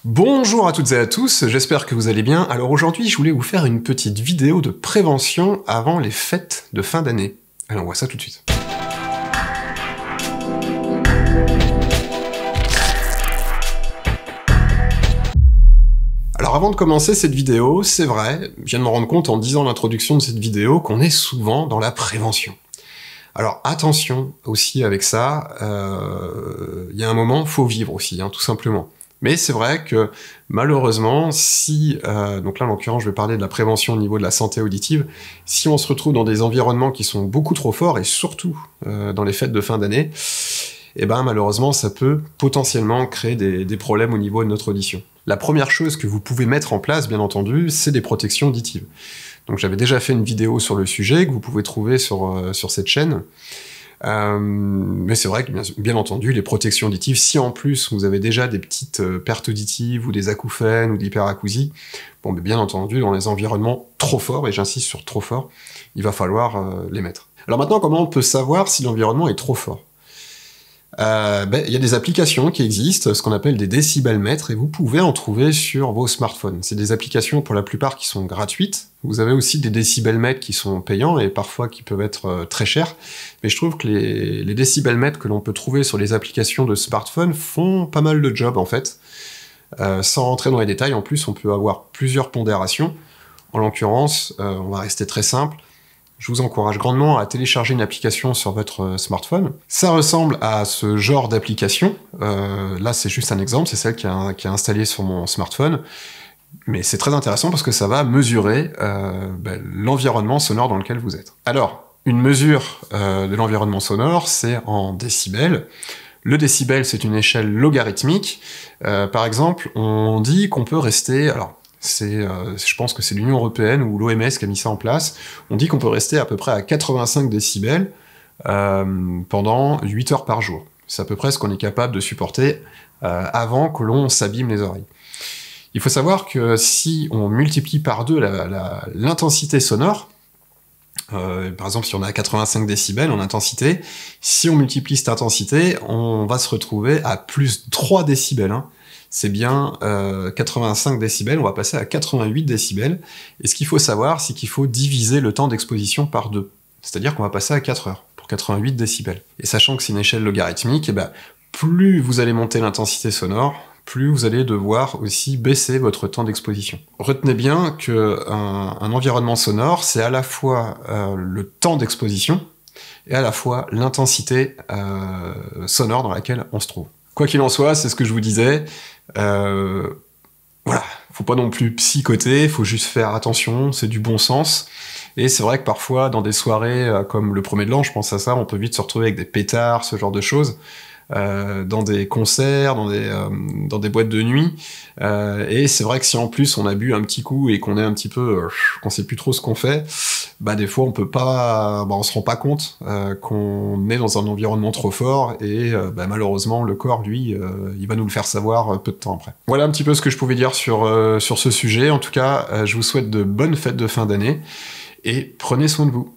Bonjour à toutes et à tous, j'espère que vous allez bien. Alors aujourd'hui, je voulais vous faire une petite vidéo de prévention avant les fêtes de fin d'année. Allez, on voit ça tout de suite. Alors avant de commencer cette vidéo, c'est vrai, je viens de me rendre compte en disant l'introduction de cette vidéo qu'on est souvent dans la prévention. Alors attention aussi avec ça, il y a un moment, faut vivre aussi, tout simplement. Mais c'est vrai que malheureusement, si, donc là en l'occurrence je vais parler de la prévention au niveau de la santé auditive, si on se retrouve dans des environnements qui sont beaucoup trop forts, et surtout dans les fêtes de fin d'année, et ben malheureusement ça peut potentiellement créer des problèmes au niveau de notre audition. La première chose que vous pouvez mettre en place, bien entendu, c'est des protections auditives. Donc j'avais déjà fait une vidéo sur le sujet que vous pouvez trouver sur cette chaîne. Mais c'est vrai que, bien entendu, les protections auditives, si en plus vous avez déjà des petites pertes auditives, ou des acouphènes, ou de l'hyperacousie, bon, mais bien entendu, dans les environnements trop forts, et j'insiste sur trop fort, il va falloir les mettre. Alors maintenant, comment on peut savoir si l'environnement est trop fort ? Il y a des applications qui existent, ce qu'on appelle des décibelmètres, et vous pouvez en trouver sur vos smartphones. C'est des applications pour la plupart qui sont gratuites. Vous avez aussi des décibelmètres qui sont payants et parfois qui peuvent être très chers. Mais je trouve que les décibelmètres que l'on peut trouver sur les applications de smartphone font pas mal de job en fait. Sans rentrer dans les détails, en plus on peut avoir plusieurs pondérations. En l'occurrence, on va rester très simple. Je vous encourage grandement à télécharger une application sur votre smartphone. Ça ressemble à ce genre d'application. Là, c'est juste un exemple, c'est celle qui est installée sur mon smartphone. Mais c'est très intéressant parce que ça va mesurer l'environnement sonore dans lequel vous êtes. Alors, une mesure de l'environnement sonore, c'est en décibels. Le décibel, c'est une échelle logarithmique. Par exemple, on dit qu'on peut rester... Alors, je pense que c'est l'Union Européenne ou l'OMS qui a mis ça en place. On dit qu'on peut rester à peu près à 85 décibels pendant 8 heures par jour. C'est à peu près ce qu'on est capable de supporter avant que l'on s'abîme les oreilles. Il faut savoir que si on multiplie par 2 l'intensité sonore, par exemple si on est à 85 décibels en intensité, si on multiplie cette intensité, on va se retrouver à plus 3 décibels. C'est bien 85 décibels, on va passer à 88 décibels. Et ce qu'il faut savoir, c'est qu'il faut diviser le temps d'exposition par 2. C'est-à-dire qu'on va passer à 4 heures pour 88 décibels. Et sachant que c'est une échelle logarithmique, plus vous allez monter l'intensité sonore, plus vous allez devoir aussi baisser votre temps d'exposition. Retenez bien qu'un environnement sonore, c'est à la fois le temps d'exposition et à la fois l'intensité sonore dans laquelle on se trouve. Quoi qu'il en soit, c'est ce que je vous disais, voilà, faut pas non plus psychoter, faut juste faire attention, c'est du bon sens. Et c'est vrai que parfois, dans des soirées comme le 1er de l'an, je pense à ça, on peut vite se retrouver avec des pétards, ce genre de choses, dans des concerts, dans des boîtes de nuit. Et c'est vrai que si en plus on a bu un petit coup et qu'on est un petit peu, qu'on sait plus trop ce qu'on fait, des fois on peut pas, on se rend pas compte qu'on est dans un environnement trop fort et malheureusement le corps lui, il va nous le faire savoir peu de temps après. Voilà un petit peu ce que je pouvais dire sur ce sujet. En tout cas, je vous souhaite de bonnes fêtes de fin d'année et prenez soin de vous.